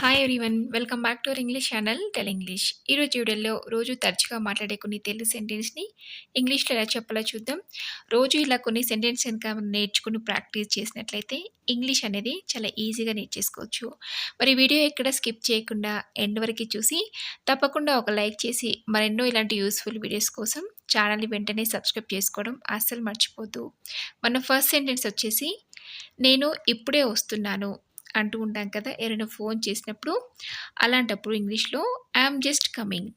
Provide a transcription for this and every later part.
Hi everyone, welcome back to our English channel tell English. ఈరోజు వీడియోలో రోజు తరచుగా మాట్లాడే కొన్ని తెలుగు సెంటెన్స్ని ఇంగ్లీష్లో ఎలా చెప్పాలో చూద్దాం. రోజు ఇలా కొన్ని సెంటెన్స్ కనుక నేర్చుకుని ప్రాక్టీస్ చేసినట్లయితే ఇంగ్లీష్ అనేది చాలా ఈజీగా నేర్చేసుకోవచ్చు. మరి వీడియో ఎక్కడ స్కిప్ చేయకుండా ఎండ్ వరకు చూసి తప్పకుండా ఒక లైక్ చేసి మరెన్నో ఇలాంటి యూస్ఫుల్ వీడియోస్ కోసం ఛానల్ని వెంటనే సబ్స్క్రైబ్ చేసుకోవడం అస్సలు మర్చిపోద్దు. మన ఫస్ట్ సెంటెన్స్ వచ్చేసి, నేను ఇప్పుడే వస్తున్నాను అంటూ ఉంటాం కదా ఎవరైనా ఫోన్ చేసినప్పుడు. అలాంటప్పుడు ఇంగ్లీష్లో I'm just coming.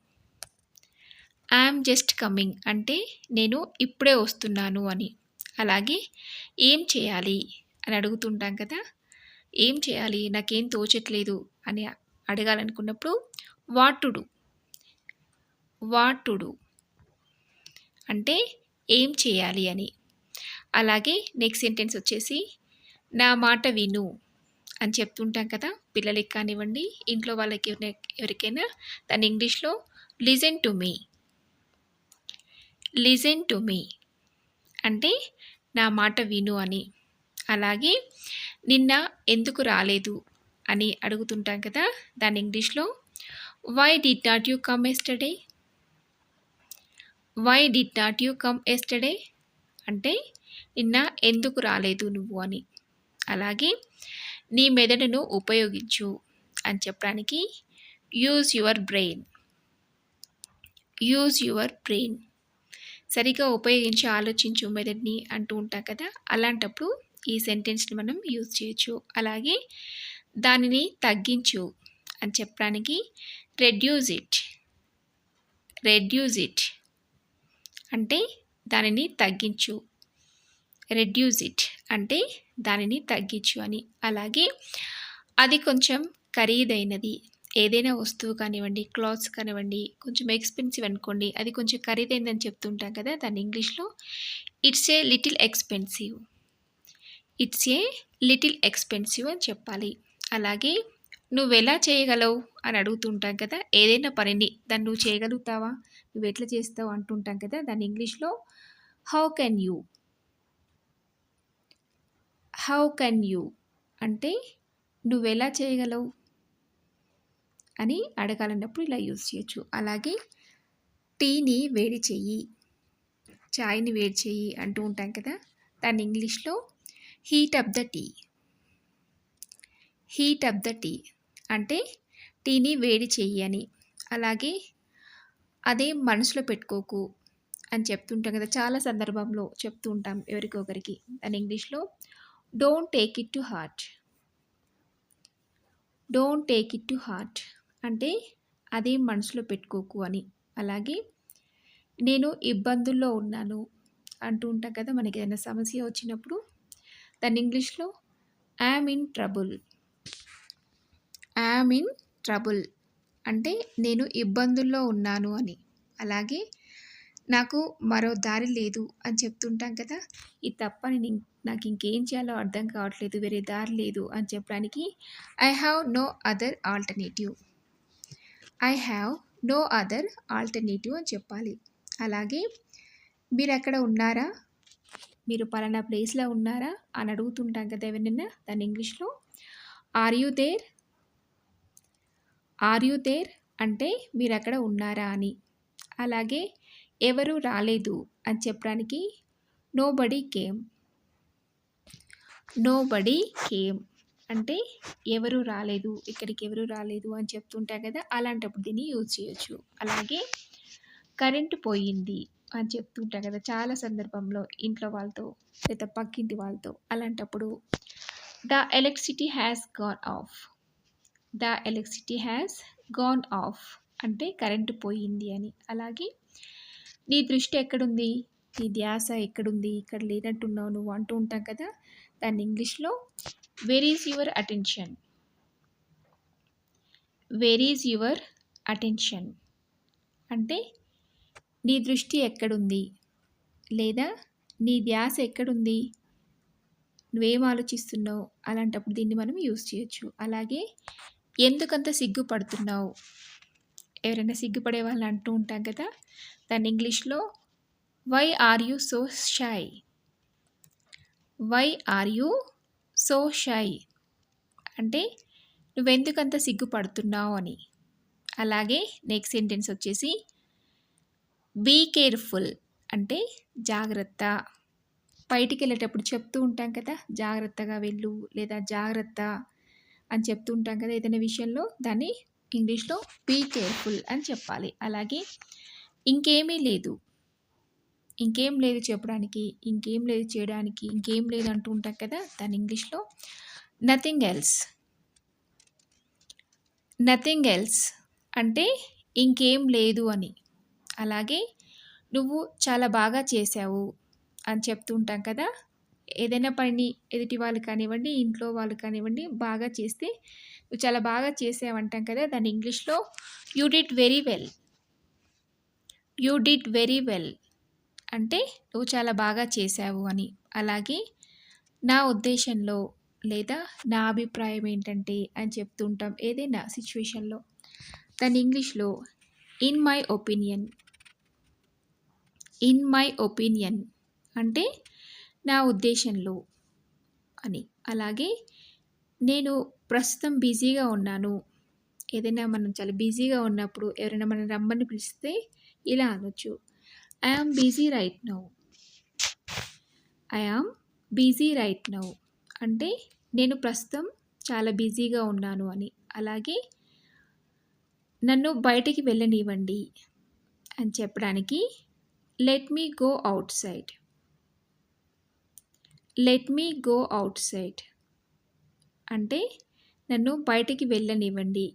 I'm just coming అంటే నేను ఇప్పుడే వస్తున్నాను అని. అలాగే ఏం చేయాలి అని అడుగుతుంటాం కదా, ఏం చేయాలి నాకేం తోచట్లేదు అని అడగాలనుకున్నప్పుడు what to do. What to do అంటే ఏం చేయాలి అని. అలాగే నెక్స్ట్ సెంటెన్స్ వచ్చేసి, నా మాట విను అని చెప్తుంటాం కదా పిల్లలకి కానివ్వండి, ఇంట్లో వాళ్ళకి ఎవరికైనా. దాన్ని ఇంగ్లీష్లో listen to me. Listen to me అంటే నా మాట విను అని. అలాగే నిన్న ఎందుకు రాలేదు అని అడుగుతుంటాం కదా, దాన్ని ఇంగ్లీష్లో why did not you come yesterday. Why did not you come yesterday అంటే నిన్న ఎందుకు రాలేదు నువ్వు అని. అలాగే నీ మెదడును ఉపయోగించు అని చెప్పడానికి use your brain. Use your brain సరిగా ఉపయోగించి ఆలోచించు మెదడుని అంటూ ఉంటాం కదా, అలాంటప్పుడు ఈ సెంటెన్స్ని మనం యూజ్ చేయొచ్చు. అలాగే దానిని తగ్గించు అని చెప్పడానికి రెడ్యూస్ ఇట్. రెడ్యూస్ ఇట్ అంటే దానిని తగ్గించు. రెడ్యూస్ ఇట్ అంటే దానిని తగ్గించు అని. అలాగే అది కొంచెం ఖరీదైనది. ఏదైనా వస్తువు కానివ్వండి, క్లాత్స్ కానివ్వండి, కొంచెం ఎక్స్పెన్సివ్ అనుకోండి, అది కొంచెం ఖరీదైందని చెప్తుంటాం కదా, దాన్ని ఇంగ్లీష్లో it's a little expensive. It's a little expensive అని చెప్పాలి. అలాగే నువ్వు ఎలా చేయగలవు అని అడుగుతుంటాం కదా, ఏదైనా పనిని దాన్ని నువ్వు చేయగలుగుతావా, నువ్వు ఎట్లా చేస్తావు అంటుంటాం కదా, దాన్ని ఇంగ్లీష్లో how can you. How can you అంటే నువ్వెలా చేయగలవు అని అడగాలన్నప్పుడు ఇలా యూజ్ చేయొచ్చు. అలాగే టీని వేడి చెయ్యి, చాయ్ని వేడి చెయ్యి అంటూ ఉంటాం కదా, దాన్ని ఇంగ్లీష్లో heat up the tea. Heat up the tea అంటే టీని వేడి చెయ్యి అని. అలాగే అదే మనసులో పెట్టుకోకు అని చెప్తుంటాం కదా, చాలా సందర్భంలో చెప్తూ ఉంటాం ఎవరికొకరికి. దాన్ని ఇంగ్లీష్లో don't take it to heart. Don't take it to heart అంటే అదేం మనసులో పెట్టుకోకు అని. అలాగే నేను ఇబ్బందుల్లో ఉన్నాను అంటూ ఉంటాం కదా, మనకి ఏదైనా సమస్య వచ్చినప్పుడు. దాన్ని ఇంగ్లీష్లో I'm in trouble. I'm in trouble అంటే నేను ఇబ్బందుల్లో ఉన్నాను అని. అలాగే నాకు మరో దారి లేదు అని చెప్తుంటాం కదా, ఇది తప్ప నాకు ఇంకేం చేయాలో అర్థం కావట్లేదు, వేరే దారి లేదు అని చెప్పడానికి I have no other alternative. I have no other alternative అని చెప్పాలి. అలాగే మీరు అక్కడ ఉన్నారా, మీరు పలానా ప్లేస్లో ఉన్నారా అని అడుగుతుంటాం కదా ఎవరినైనా, దాన్ని ఇంగ్లీష్లో are you there. Are you there అంటే మీరు అక్కడ ఉన్నారా అని. అలాగే ఎవరు రాలేదు అని చెప్పడానికి నోబడీ కేమ్. నోబడీ కేమ్ అంటే ఎవరు రాలేదు, ఇక్కడికి ఎవరు రాలేదు అని చెప్తుంటాం కదా, అలాంటప్పుడు దీన్ని యూజ్ చేయొచ్చు. అలాగే కరెంటు పోయింది అని చెప్తుంటాం కదా చాలా సందర్భంలో ఇంట్లో వాళ్ళతో లేదా పక్కింటి వాళ్ళతో. అలాంటప్పుడు the electricity has gone of. The electricity has gone of అంటే కరెంటు పోయింది అని. అలాగే నీ దృష్టి ఎక్కడుంది, నీ ధ్యాస ఎక్కడుంది, ఇక్కడ లేనట్టున్నావు నువ్వు అంటూ ఉంటాం కదా, దాన్ని ఇంగ్లీష్లో where is your attention. Where is your attention అంటే నీ దృష్టి ఎక్కడుంది లేదా నీ ధ్యాస ఎక్కడుంది, నువ్వేం ఆలోచిస్తున్నావు, అలాంటప్పుడు దీన్ని మనం యూజ్ చేయొచ్చు. అలాగే ఎందుకంత సిగ్గుపడుతున్నావు, ఎవరైనా సిగ్గుపడే వాళ్ళు అంటూ ఉంటాం కదా, దాన్ని ఇంగ్లీష్లో why are you so shy. Why are you so shy అంటే నువ్వెందుకంత సిగ్గుపడుతున్నావు అని. అలాగే నెక్స్ట్ సెంటెన్స్ వచ్చేసి బీ కేర్‌ఫుల్ అంటే జాగ్రత్త. బయటికెళ్ళేటప్పుడు చెప్తూ ఉంటాం కదా! జాగ్రత్తగా వెళ్ళు లేదా జాగ్రత్త అని చెప్తూ ఉంటాం కదా! ఏదైనా విషయంలో దాన్ని ఇంగ్లీష్‌లో బీ కేర్‌ఫుల్ అని చెప్పాలి. అలాగే ఇంకేమీ లేదు. ఇంకేం లేదు చెప్పడానికి, ఇంకేం లేదు చేయడానికి, ఇంకేం లేదు అంటూ ఉంటాం కదా! దాన్ని ఇంగ్లీష్‌లో నథింగ్ ఎల్స్. నథింగ్ ఎల్స్ అంటే ఇంకేం లేదు అని. అలాగే నువ్వు చాలా బాగా చేశావు అని చెప్తూ ఉంటాం కదా! ఏదైనా పనిని ఎదుటి వాళ్ళు కానివ్వండి, ఇంట్లో వాళ్ళు కానివ్వండి బాగా చేస్తే నువ్వు చాలా బాగా చేసావు అంటాం కదా! దాన్ని ఇంగ్లీష్‌లో you did very well. You did very well అంటే నువ్వు చాలా బాగా చేశావు అని. అలాగే నా ఉద్దేశంలో లేదా నా అభిప్రాయం ఏంటంటే అని చెప్తూ ఉంటాం ఏదైనా సిట్యుయేషన్‌లో. దాన్ని ఇంగ్లీష్‌లో in my opinion. In my opinion అంటే నా ఉద్దేశంలో అని. అలాగే నేను ప్రస్తుతం బిజీగా ఉన్నాను. ఏదైనా మనం చాలా బిజీగా ఉన్నప్పుడు ఎవరైనా మనల్ని రమ్మని పిలిస్తే ఇలా అనొచ్చు. I am busy right now. I am busy right now అంటే నేను ప్రస్తుతం చాలా బిజీగా ఉన్నాను అని. అలాగే నన్ను బయటికి వెళ్ళనివ్వండి అని చెప్పడానికి let me go outside. Let me go outside అంటే నన్ను బయటికి వెళ్ళనివ్వండి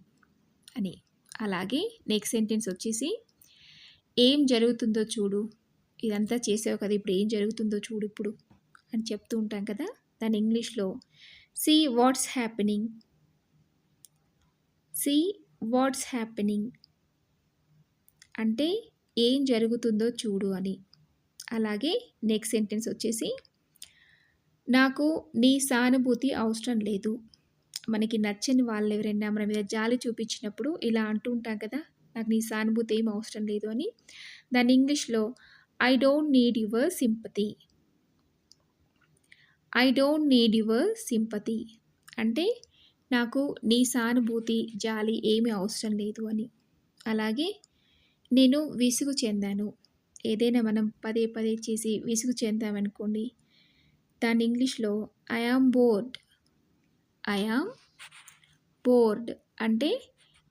అని. అలాగే నెక్స్ట్ సెంటెన్స్ వచ్చేసి ఏం జరుగుతుందో చూడు. ఇదంతా చేసావు కదా! ఇప్పుడు ఏం జరుగుతుందో చూడు ఇప్పుడు అని చెప్తూ ఉంటాం కదా! దాన్ని ఇంగ్లీష్‌లో see what's happening. See what's happening అంటే ఏం జరుగుతుందో చూడు అని. అలాగే నెక్స్ట్ సెంటెన్స్ వచ్చేసి నాకు నీ సానుభూతి అవసరం లేదు. మనకి నచ్చని వాళ్ళు ఎవరైనా మన మీద జాలి చూపించినప్పుడు ఇలా అంటూ ఉంటాం కదా! నాకు నీ సానుభూతి ఏమి అవసరం లేదు అని. దాన్ని ఇంగ్లీష్‌లో I don't need your sympathy. I don't need your sympathy అంటే నాకు నీ సానుభూతి, జాలి ఏమీ అవసరం లేదు అని. అలాగే నేను విసుగు చెందాను. ఏదైనా మనం పదే పదే చేసి విసుగు చెందామనుకోండి, దాన్ని ఇంగ్లీష్‌లో I am board. I am board అంటే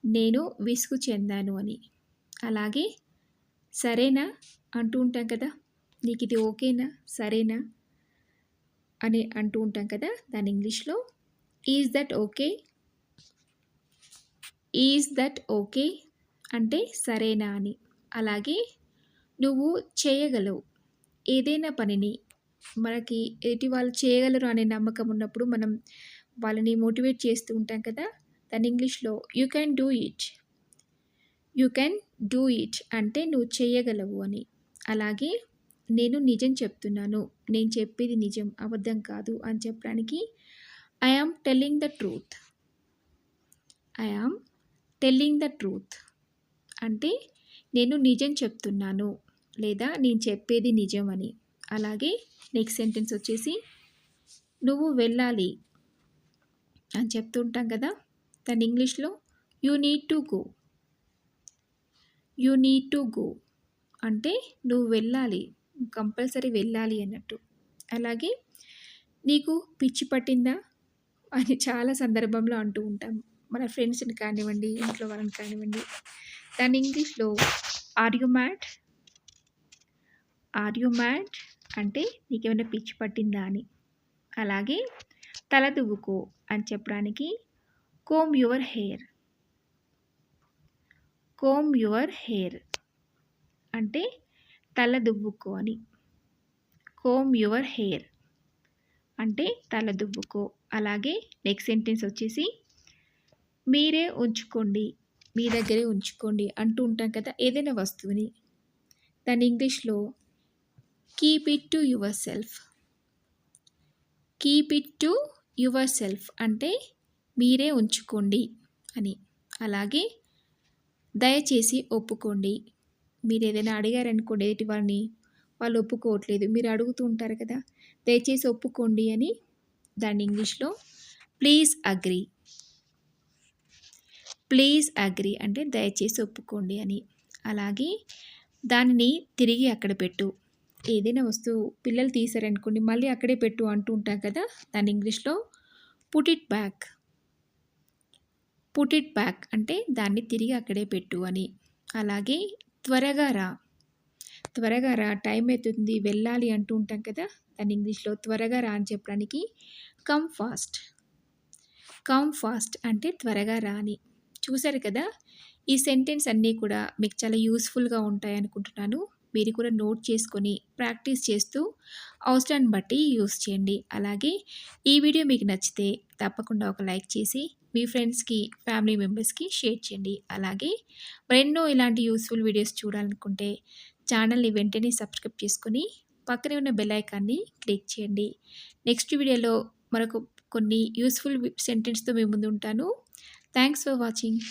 నేను విసుగు చెందాను అని. అలాగే సరేనా అంటూ ఉంటాం కదా! నీకిది ఓకేనా? సరేనా? అని అంటూ ఉంటాం కదా! దాన్ని ఇంగ్లీష్‌లో is that okay? Is that okay? అంటే సరేనా అని. అలాగే నువ్వు చేయగలవు. ఏదైనా పనిని మనకి ఎదుటి వాళ్ళు చేయగలరు అనే నమ్మకం ఉన్నప్పుడు మనం వాళ్ళని మోటివేట్ చేస్తూ ఉంటాం కదా! దాన్ని ఇంగ్లీష్‌లో you can do it. You can do it అంటే నువ్వు చేయగలవు అని. అలాగే నేను నిజం చెప్తున్నాను. నేను చెప్పేది నిజం, అబద్ధం కాదు అని చెప్పడానికి I am telling the truth. I am telling the truth అంటే నేను నిజం చెప్తున్నాను లేదా నేను చెప్పేది నిజం అని. అలాగే నెక్స్ట్ సెంటెన్స్ వచ్చేసి నువ్వు వెళ్ళాలి అని చెప్తూ ఉంటాం కదా! దాన్ని ఇంగ్లీష్‌లో you need to go. You need to go అంటే నువ్వు వెళ్ళాలి. కంపల్సరీ వెళ్ళాలి అన్నట్టు. అలాగే నీకు పిచ్చి పట్టిందా అని చాలా సందర్భంలో అంటూ ఉంటాం. మన ఫ్రెండ్స్‌ని కానివ్వండి, ఇంట్లో వాళ్ళని కానివ్వండి. దాన్ని ఇంగ్లీష్‌లో are you mad? Are you mad? అంటే నీకేమైనా పిచ్చి పట్టిందా అని. అలాగే తల దువ్వుకో అని చెప్పడానికి comb your hair. Comb your hair అంటే తల దువ్వుకో అని. కోంబ్ యువర్ హెయిర్ అంటే తల దువ్వుకో. అలాగే నెక్స్ట్ సెంటెన్స్ వచ్చేసి మీరే ఉంచుకోండి. మీ దగ్గరే ఉంచుకోండి అంటూ ఉంటాం కదా! ఏదైనా వస్తువుని. దాన్ని ఇంగ్లీష్‌లో keep it to your self. Keep it to your self అంటే మీరే ఉంచుకోండి అని. అలాగే దయచేసి ఒప్పుకోండి. మీరేదైనా అడిగారనుకోండి ఎదుటి వారిని, వాళ్ళు ఒప్పుకోవట్లేదు. మీరు అడుగుతూ ఉంటారు కదా! దయచేసి ఒప్పుకోండి అని. దాన్ని ఇంగ్లీష్‌లో ప్లీజ్ అగ్రీ. ప్లీజ్ అగ్రీ అంటే దయచేసి ఒప్పుకోండి అని. అలాగే దానిని తిరిగి అక్కడ పెట్టు. ఏదైనా వస్తువు పిల్లలు తీశారనుకోండి, మళ్ళీ అక్కడే పెట్టు అంటూ ఉంటాం కదా! దాన్ని ఇంగ్లీష్‌లో put it back. Put it back అంటే దాన్ని తిరిగి అక్కడే పెట్టు అని. అలాగే త్వరగా రా. త్వరగా రా, టైం అయితుంది వెళ్ళాలి అంటూ ఉంటాం కదా! దాన్ని ఇంగ్లీష్‌లో త్వరగా రా అని చెప్పడానికి కమ్ ఫాస్ట్. కమ్ ఫాస్ట్ అంటే త్వరగా రా అని. చూసారు కదా! ఈ సెంటెన్స్ అన్నీ కూడా మీకు చాలా యూజ్‌ఫుల్‌గా ఉంటాయనుకుంటున్నాను. మీరు కూడా నోట్ చేసుకొని ప్రాక్టీస్ చేస్తూ అవసరాన్ని బట్టి యూజ్ చేయండి. అలాగే ఈ వీడియో మీకు నచ్చితే తప్పకుండా ఒక లైక్ చేసి మీ ఫ్రెండ్స్‌కి, ఫ్యామిలీ మెంబర్స్‌కి షేర్ చేయండి. అలాగే మరెన్నో ఇలాంటి యూజ్‌ఫుల్ వీడియోస్ చూడాలనుకుంటే ఛానల్‌ని వెంటనే సబ్స్క్రైబ్ చేసుకొని పక్కనే ఉన్న బెల్ ఐకాన్‌ని క్లిక్ చేయండి. నెక్స్ట్ వీడియోలో మరొక కొన్ని యూజ్‌ఫుల్ సెంటెన్స్‌తో మీ ముందుంటాను. Thanks for watching.